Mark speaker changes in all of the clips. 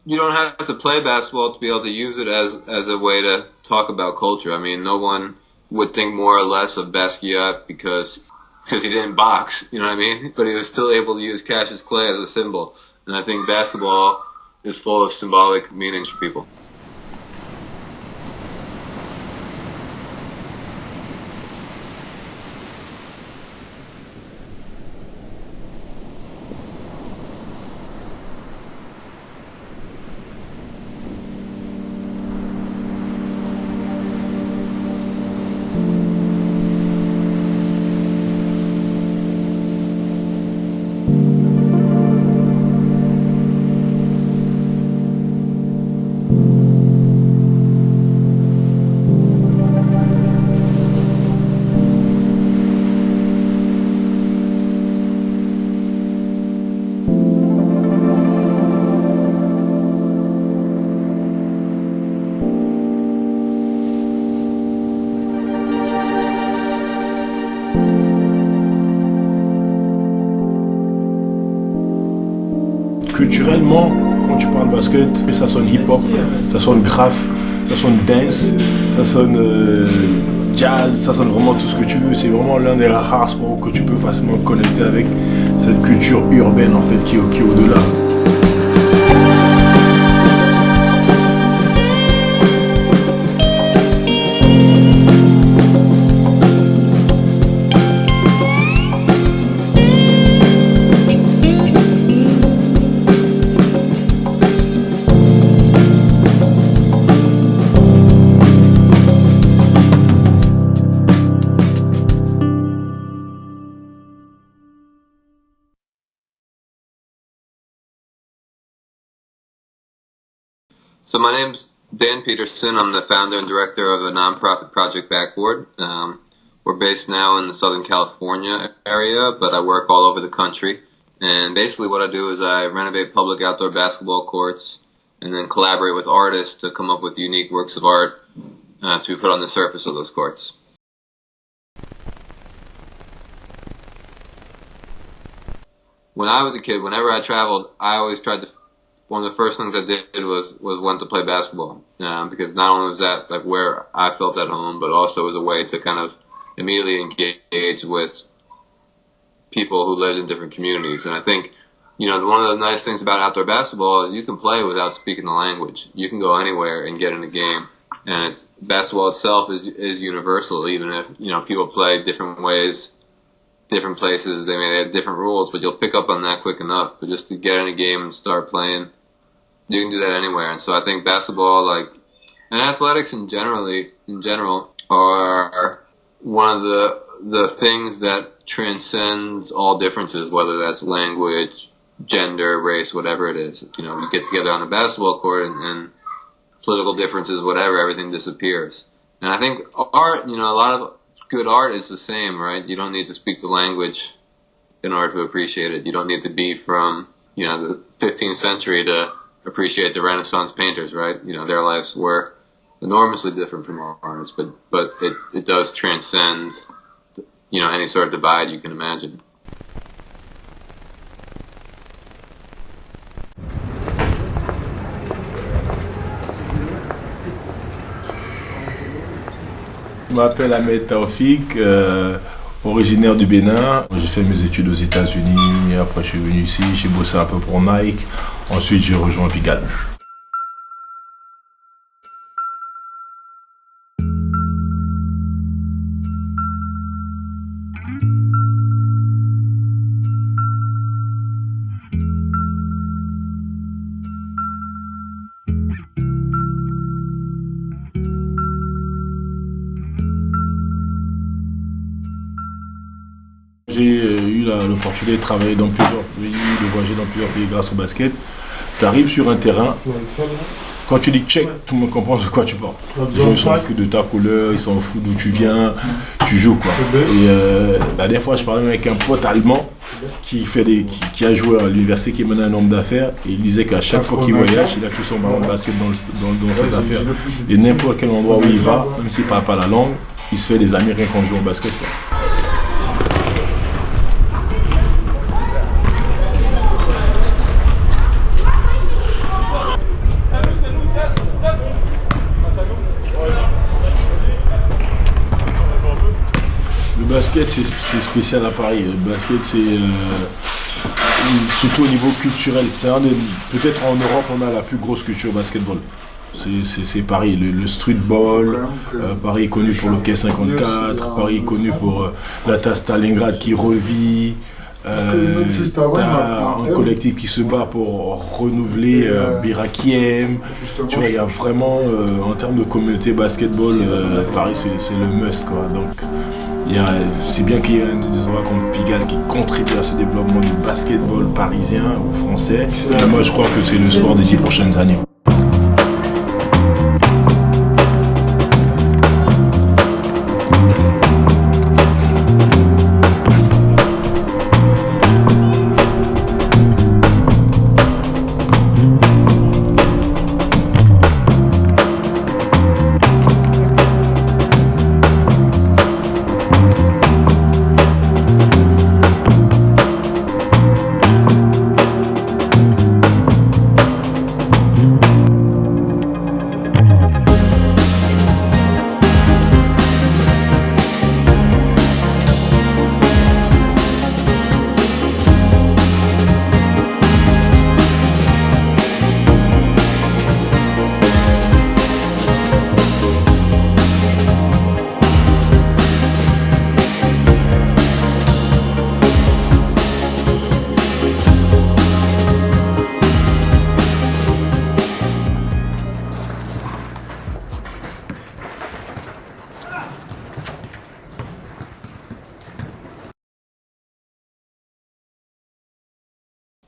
Speaker 1: you don't have to play basketball to be able to use it as a way to talk about culture. I mean, no one would think more or less of Basquiat because he didn't box, you know what I mean? But he was still able to use Cassius Clay as a symbol. And I think basketball is full of symbolic meanings for people.
Speaker 2: Culturellement, quand tu parles basket, ça sonne hip-hop, ça sonne graph, ça sonne dance, ça sonne jazz, ça sonne vraiment tout ce que tu veux. C'est vraiment l'un des rares sports que tu peux facilement connecter avec cette culture urbaine en fait qui est au-delà.
Speaker 1: So my name's Dan Peterson. I'm the founder and director of the nonprofit Project Backboard. We're based now in the Southern California area, but I work all over the country. And basically what I do is I renovate public outdoor basketball courts and then collaborate with artists to come up with unique works of art to be put on the surface of those courts. When I was a kid, whenever I traveled, I always tried to one of the first things I did was went to play basketball, because not only was that like where I felt at home, but also as a way to kind of immediately engage with people who lived in different communities. And I think, one of the nice things about outdoor basketball is you can play without speaking the language. You can go anywhere and get in a game, and basketball itself is universal, even if people play different ways, different places. They may have different rules, but you'll pick up on that quick enough. But just to get in a game and start playing, you can do that anywhere. And so I think basketball, and athletics in general, are one of the things that transcends all differences, whether that's language, gender, race, whatever it is. You get together on a basketball court and political differences, whatever, everything disappears. And I think art, a lot of good art is the same, right? You don't need to speak the language in order to appreciate it. You don't need to be from, the 15th century to appreciate the Renaissance painters, right? Their lives were enormously different from ours, but it does transcend, any sort of divide you can imagine.
Speaker 2: Je m'appelle Ahmed Taofik, originaire du Bénin. J'ai fait mes études aux États-Unis, après je suis venu ici, j'ai bossé un peu pour Nike, ensuite j'ai rejoint Pigalle. J'ai eu l'opportunité de travailler dans plusieurs pays, de voyager dans plusieurs pays grâce au basket. Tu arrives sur un terrain, quand tu dis check, tout le monde comprend de quoi tu parles. Les gens ils s'en foutent de ta couleur, ils s'en foutent d'où tu viens, tu joues quoi. Et la dernière fois je parlais avec un pote allemand qui a joué à l'université, qui menait un homme d'affaires, et il disait qu'à chaque fois qu'il voyage, il a tout son ballon de basket dans ses affaires. Et n'importe quel endroit où il va, même s'il ne parle pas la langue, il se fait des amis rien qu'en jouant au basket quoi. basket, c'est spécial à Paris. Le basket, c'est surtout au niveau culturel. Peut-être en Europe, on a la plus grosse culture basketball. C'est Paris, le streetball. Paris est connu pour le quai 54. Paris est connu pour la tasse Stalingrad qui revit. T'as un collectif qui se bat pour renouveler Birakiem. Tu vois, il y a vraiment, en termes de communauté basketball, Paris c'est le must, quoi. Donc, c'est bien qu'il y ait un des endroits comme Pigalle qui contribue à ce développement du basketball parisien ou français. Et moi, je crois que c'est le sport des 10 prochaines années.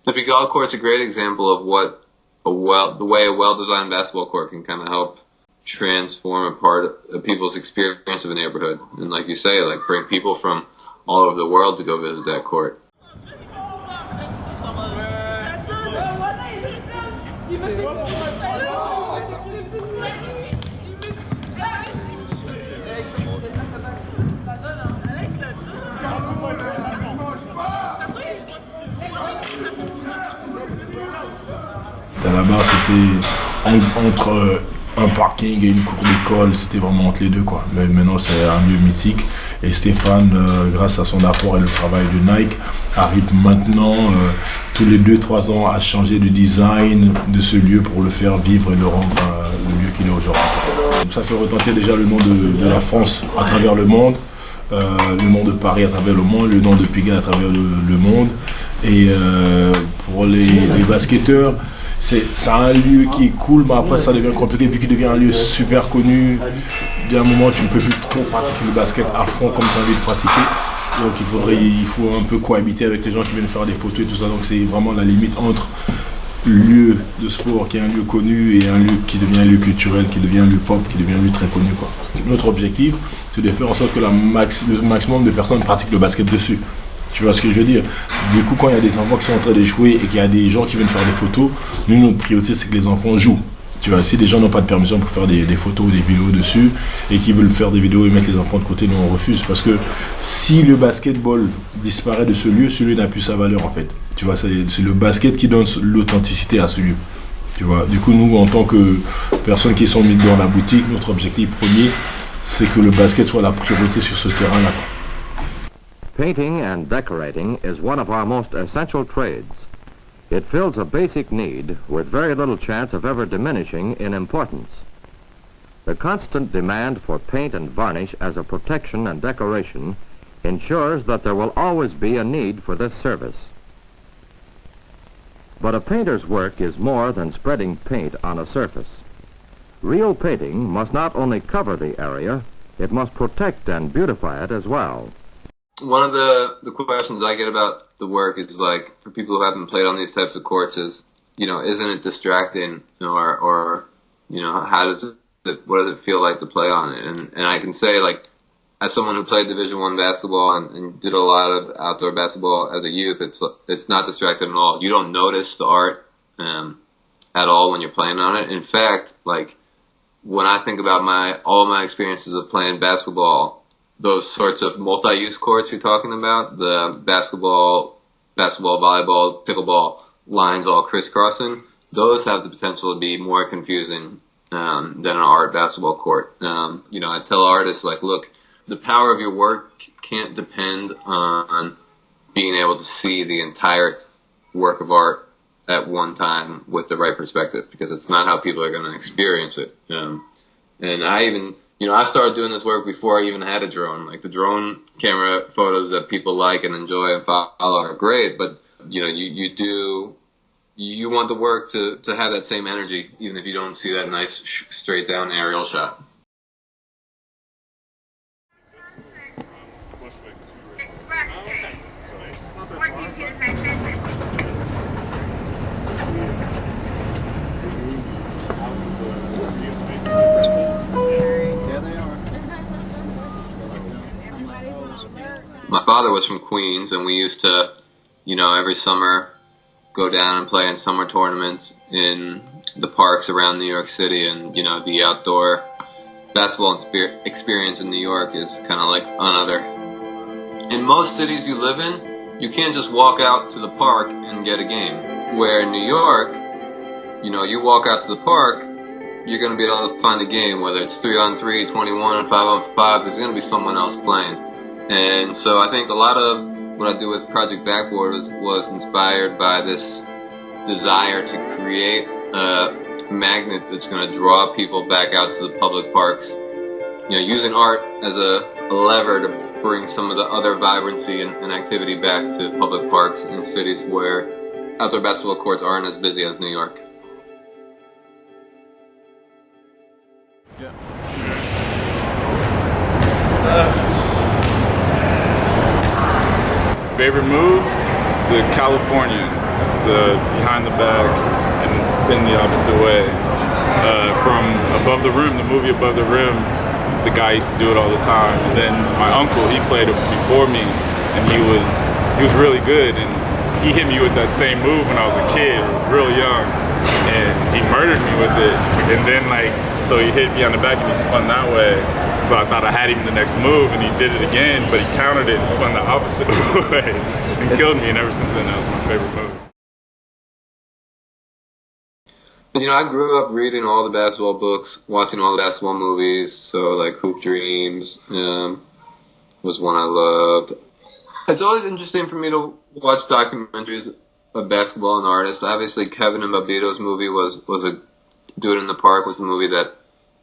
Speaker 1: The Pigalle court's a great example of what the way a well-designed basketball court can kind of help transform a part of people's experience of a neighborhood. And like you say, like bring people from all over the world to go visit that court.
Speaker 2: Là-bas, c'était entre un parking et une cour d'école, c'était vraiment entre les deux, quoi. Mais maintenant, c'est un lieu mythique. Et Stéphane, grâce à son apport et le travail de Nike, arrive maintenant, tous les 2-3 ans, à changer le design de ce lieu pour le faire vivre et le rendre le lieu qu'il est aujourd'hui. Ça fait retentir déjà le nom de la France à travers le monde. Le nom de Paris à travers le monde, le nom de Pigalle à travers le monde. Et pour les basketteurs, c'est un lieu qui est cool, mais après ça devient compliqué vu qu'il devient un lieu super connu. Il y a un moment où tu ne peux plus trop pratiquer le basket à fond comme tu as envie de pratiquer. Donc il faut un peu cohabiter avec les gens qui viennent faire des photos et tout ça. Donc c'est vraiment la limite entre lieu de sport qui est un lieu connu et un lieu qui devient un lieu culturel, qui devient un lieu pop, qui devient un lieu très connu, quoi. Notre objectif, c'est de faire en sorte que le maximum de personnes pratiquent le basket dessus. Tu vois ce que je veux dire? Du coup, quand il y a des enfants qui sont en train de jouer et qu'il y a des gens qui viennent faire des photos, nous, notre priorité, c'est que les enfants jouent. Tu vois, si les gens n'ont pas de permission pour faire des photos ou des vidéos dessus et qu'ils veulent faire des vidéos et mettre les enfants de côté, nous, on refuse. Parce que si le basketball disparaît de ce lieu, celui n'a plus sa valeur, en fait. Tu vois, c'est le basket qui donne l'authenticité à ce lieu. Tu vois, du coup, nous, en tant que personnes qui sont mises dans la boutique, notre objectif premier, c'est que le basket soit la priorité sur ce terrain-là.
Speaker 3: Painting and decorating is one of our most essential trades. It fills a basic need with very little chance of ever diminishing in importance. The constant demand for paint and varnish as a protection and decoration ensures that there will always be a need for this service. But a painter's work is more than spreading paint on a surface. Real painting must not only cover the area, it must protect and beautify it as well.
Speaker 1: One of the questions I get about the work is like, for people who haven't played on these types of courts is, you know, isn't it distracting, or you know, what does it feel like to play on it? And I can say, like, as someone who played Division I basketball and did a lot of outdoor basketball as a youth, it's not distracting at all. You don't notice the art at all when you're playing on it. In fact, like, when I think about all my experiences of playing basketball, those sorts of multi-use courts you're talking about, the basketball, volleyball, pickleball lines all crisscrossing, those have the potential to be more confusing than an art basketball court. You know, I tell artists, like, look, the power of your work can't depend on being able to see the entire work of art at one time with the right perspective, because it's not how people are going to experience it. And I even, I started doing this work before I even had a drone. Like, the drone camera photos that people like and enjoy and follow are great, but you want the work to have that same energy, even if you don't see that nice straight down aerial shot. My father was from Queens, and we used to, every summer go down and play in summer tournaments in the parks around New York City. And, the outdoor basketball experience in New York is kind of like another. In most cities you live in, you can't just walk out to the park and get a game. Where in New York, you walk out to the park, you're going to be able to find a game, whether it's 3-on-3, 21, 5-on-5, there's going to be someone else playing. And so I think a lot of what I do with Project Backboard was inspired by this desire to create a magnet that's going to draw people back out to the public parks. Using art as a lever to bring some of the other vibrancy and activity back to public parks in cities where outdoor basketball courts aren't as busy as New York.
Speaker 2: Yeah.
Speaker 4: Favorite move? The Californian. It's behind the back and then spin the opposite way. From Above the Rim, the movie Above the Rim, the guy used to do it all the time. And then my uncle, he played it before me, and he was really good. And he hit me with that same move when I was a kid, real young, and he murdered me with it. And then so he hit me on the back and he spun that way. So I thought I had him the next move, and he did it again, but he countered it and spun the opposite way and killed me. And ever since then, that was my favorite move.
Speaker 1: I grew up reading all the basketball books, watching all the basketball movies. So Hoop Dreams was one I loved. It's always interesting for me to watch documentaries of basketball and artists. Obviously, Kevin and Babito's movie was a Do It in the Park was a movie that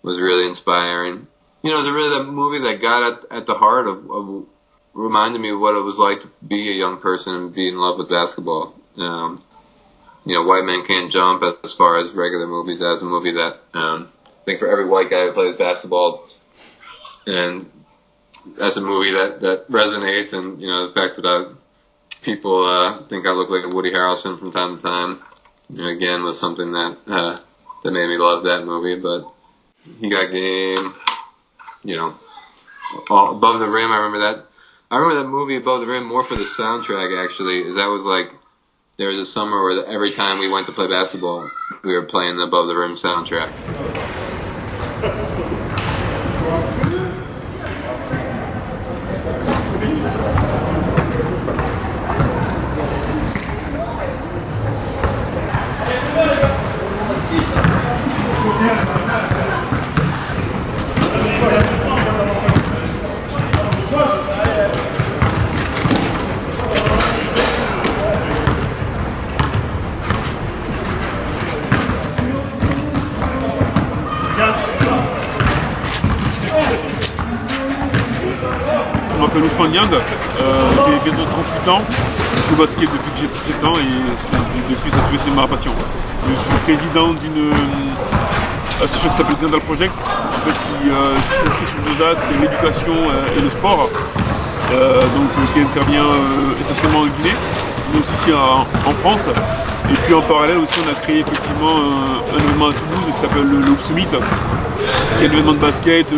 Speaker 1: was really inspiring. It was really that movie that got at the heart of reminded me of what it was like to be a young person and be in love with basketball. White Men Can't Jump, as far as regular movies, as a movie that I think for every white guy who plays basketball, and as a movie that resonates, and the fact that people think I look like a Woody Harrelson from time to time, again, was something that made me love that movie. But He Got Game. Above the Rim, I remember that movie Above the Rim more for the soundtrack, actually. That was there was a summer where every time we went to play basketball, we were playing the Above the Rim soundtrack.
Speaker 5: Je m'appelle Ousmane Niang, j'ai bientôt 38 ans, je joue au basket depuis que j'ai 6-7 ans et depuis ça a toujours été ma passion. Je suis président d'une association qui s'appelle Untitled Chapter, en fait, qui s'inscrit sur deux axes, l'éducation et le sport, qui intervient essentiellement en Guinée, mais aussi ici en France. Et puis en parallèle aussi on a créé effectivement un événement à Toulouse qui s'appelle le Summit, qui est un événement de basket qui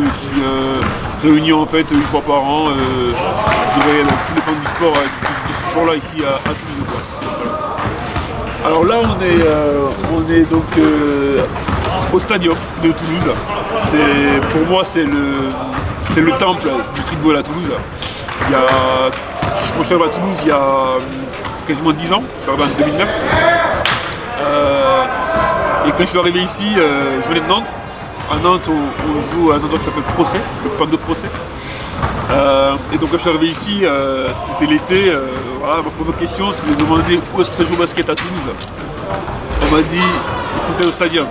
Speaker 5: réunit en fait une fois par an je dirais tous les fans du sport, de ce sport là ici à Toulouse, quoi. Voilà. Alors là on est donc au stadium de Toulouse. Pour moi c'est le temple du streetball à Toulouse. Je suis arrivé à Toulouse il y a quasiment 10 ans, je suis arrivé en 2009. Et quand je suis arrivé ici, je venais de Nantes. À Nantes, on joue à un endroit qui s'appelle Procès, le parc de Procès. Et donc quand je suis arrivé ici, c'était l'été, voilà, ma première question c'était de demander où est-ce que ça joue au basket à Toulouse. On m'a dit, il faut que tu ailles au stadium.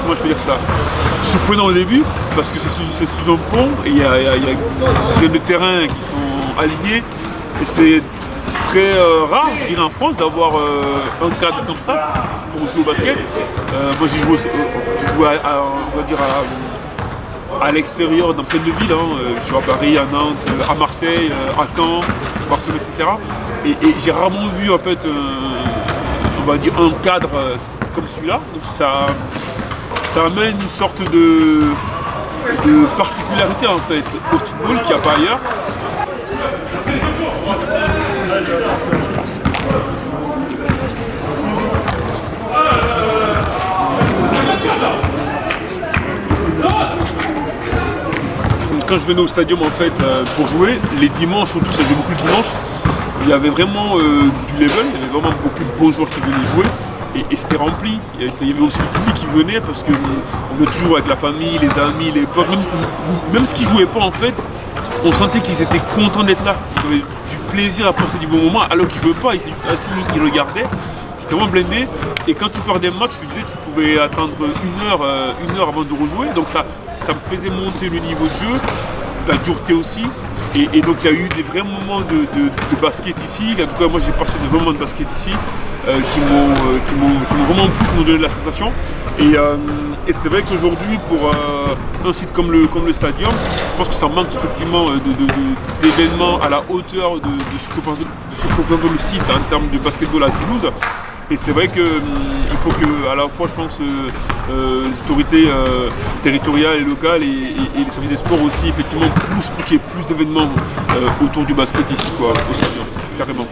Speaker 5: Comment je peux dire ça, surprenant au début parce que c'est sous un pont et il y a des zones de terrain qui sont alignées et c'est très rare, je dirais, en France d'avoir un cadre comme ça pour jouer au basket. Moi j'ai joué on va dire à l'extérieur dans plein de villes, je joue à Paris, à Nantes, à Marseille, à Caen, Barcelone, etc. Et j'ai rarement vu en fait on va dire un cadre comme celui-là, donc ça amène une sorte de particularité en fait au streetball qu'il n'y a pas ailleurs. Quand je venais au stadium en fait pour jouer, les dimanches surtout, ça jouait beaucoup le dimanche, il y avait vraiment du level, il y avait vraiment beaucoup de bons joueurs qui venaient jouer. Et c'était rempli, il y avait aussi le public qui venait parce qu'on venait toujours avec la famille, les amis, les potes, même ceux qui ne jouaient pas en fait, on sentait qu'ils étaient contents d'être là, ils avaient du plaisir à passer du bon moment alors qu'ils ne jouaient pas, ils étaient juste assis, ils regardaient, c'était vraiment blindé. Et quand tu perdais un match, je te disais tu pouvais attendre une heure avant de rejouer, donc ça me faisait monter le niveau de jeu, la dureté aussi. Et donc il y a eu des vrais moments de basket ici, en tout cas moi j'ai passé des vrais moments de basket ici qui m'ont vraiment plu, qui m'ont donné de la sensation. Et c'est vrai qu'aujourd'hui pour un site comme le stadium, je pense que ça manque effectivement d'événements à la hauteur de ce que représente le site en termes de basketball à Toulouse. Et c'est vrai qu'il faut que, à la fois, je pense, les autorités territoriales et locales et les services des sports aussi, effectivement, poussent pour qu'il y ait plus d'événements autour du basket ici, quoi, au stadium, carrément.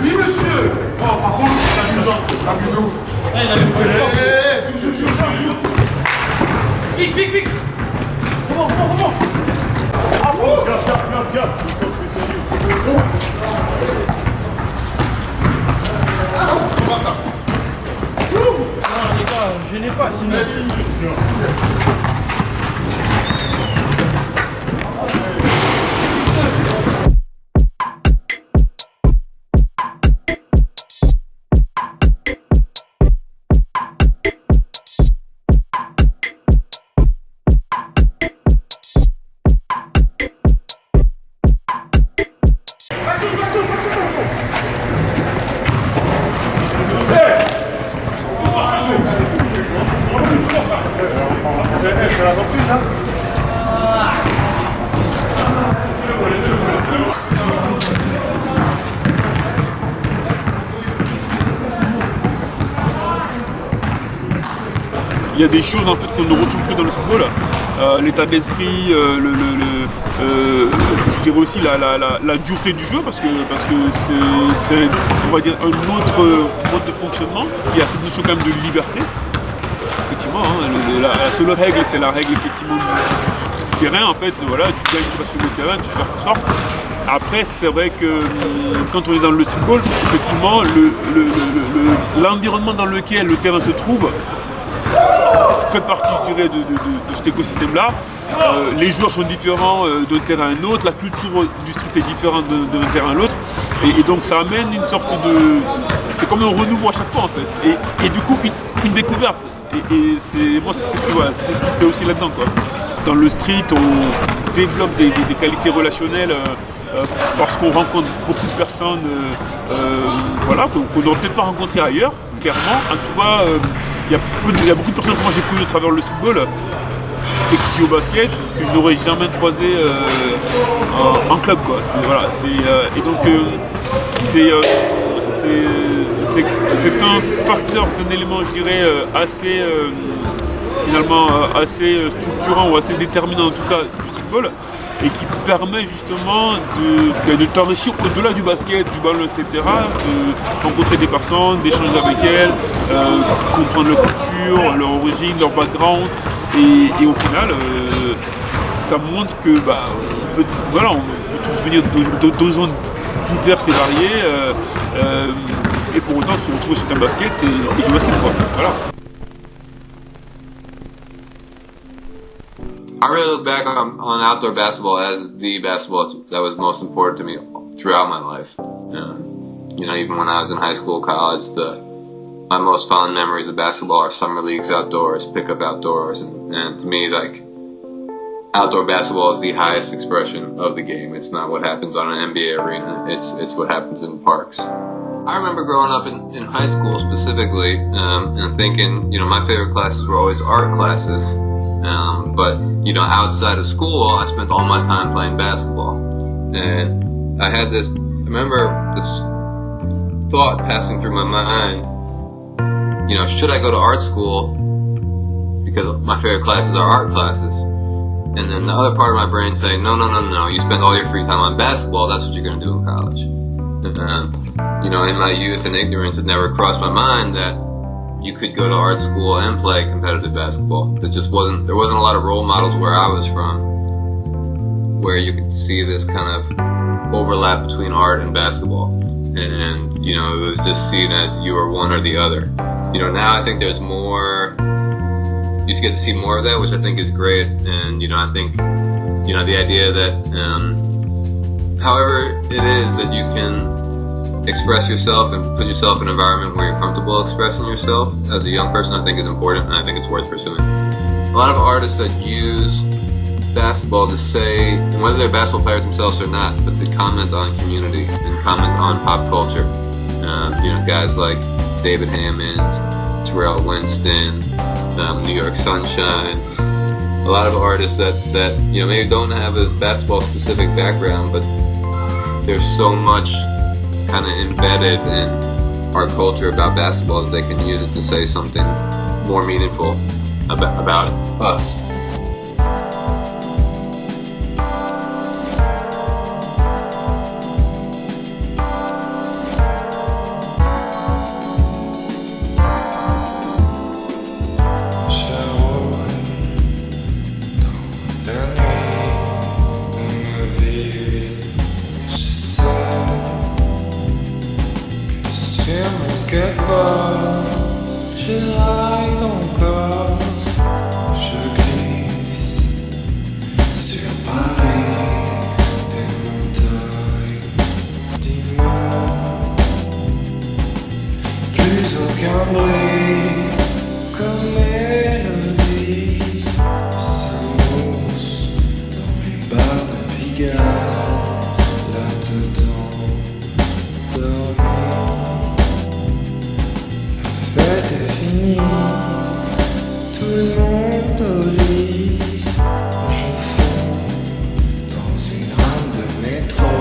Speaker 6: Oui, monsieur. Oh, par contre, amusant. Vite. Comment? Ah bon? Regarde. Comment ça? Non, les gars, je n'ai pas, sinon.
Speaker 5: y a des choses en fait qu'on ne retrouve que dans le streetball. L'état d'esprit, je dirais aussi la dureté du jeu parce que c'est on va dire un autre mode de fonctionnement qui a cette notion quand même de liberté. Effectivement, la seule règle, c'est la règle effectivement du terrain. En fait, voilà, tu gagnes, tu vas sur le terrain, tu perds, tu sors. Après, c'est vrai que quand on est dans le streetball, effectivement, l'environnement dans lequel le terrain se trouve fait partie, je dirais, de cet écosystème-là. Les joueurs sont différents d'un terrain à un autre, la culture du street est différente d'un terrain à l'autre, et donc ça amène une sorte de... C'est comme un renouveau à chaque fois, en fait, et du coup, une découverte. Et moi, c'est ce qui me plaît aussi là-dedans, quoi. Dans le street, on développe des qualités relationnelles parce qu'on rencontre beaucoup de personnes voilà, qu'on n'aurait peut-être pas rencontrées ailleurs, clairement. En tout cas, il y a beaucoup de personnes que moi j'ai connues à travers le streetball et qui jouent au basket, que je n'aurais jamais croisé en club, quoi. Et donc, c'est un facteur, c'est un élément, je dirais, assez finalement assez structurant ou assez déterminant en tout cas du streetball, et qui permet justement de t'enrichir au-delà du basket, du ballon, etc., de rencontrer des personnes, d'échanger avec elles, comprendre leur culture, leur origine, leur background, et au final ça montre que on peut tous venir de zones diverses et variées, et pour autant se retrouver sur un basket et jouer au basket, quoi. Voilà.
Speaker 1: I really look back on outdoor basketball as the basketball that was most important to me throughout my life. Even when I was in high school, college, my most fond memories of basketball are summer leagues outdoors, pickup outdoors, and to me, like, outdoor basketball is the highest expression of the game. It's not what happens on an NBA arena. It's what happens in parks. I remember growing up in high school specifically, and thinking, my favorite classes were always art classes. But outside of school, I spent all my time playing basketball. And I remember this thought passing through my mind, should I go to art school? Because my favorite classes are art classes. And then the other part of my brain saying, no, you spend all your free time on basketball, that's what you're going to do in college. In my youth and ignorance, it never crossed my mind that you could go to art school and play competitive basketball. There wasn't a lot of role models where I was from, where you could see this kind of overlap between art and basketball. And, it was just seen as you were one or the other. Now I think there's more, you just get to see more of that, which I think is great. And, I think, the idea that, however it is that you can express yourself and put yourself in an environment where you're comfortable expressing yourself as a young person, I think is important, and I think it's worth pursuing. A lot of artists that use basketball to say, whether they're basketball players themselves or not, but to comment on community and comment on pop culture. Guys like David Hammons, Terrell Winston, New York Sunshine. A lot of artists that maybe don't have a basketball specific background, but there's so much kind of embedded in our culture about basketball that they can use it to say something more meaningful about us.
Speaker 7: Skateboard, je ride encore, je glisse sur Paris, des montagnes d'immeubles, plus aucun bruit comme mélodie, ça mousse dans les bars de Pigalle, là-dedans, dormir. Fête est finie, tout le monde au lit. Je fonds dans une rame de métro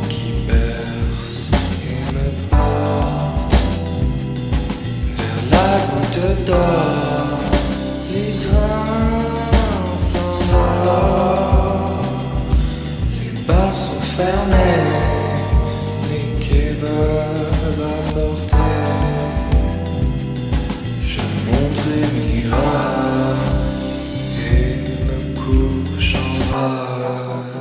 Speaker 7: qui berce et me porte vers la goutte d'or. fermés, les kebabs apportés. Je montre et miraille et me couche en vrac.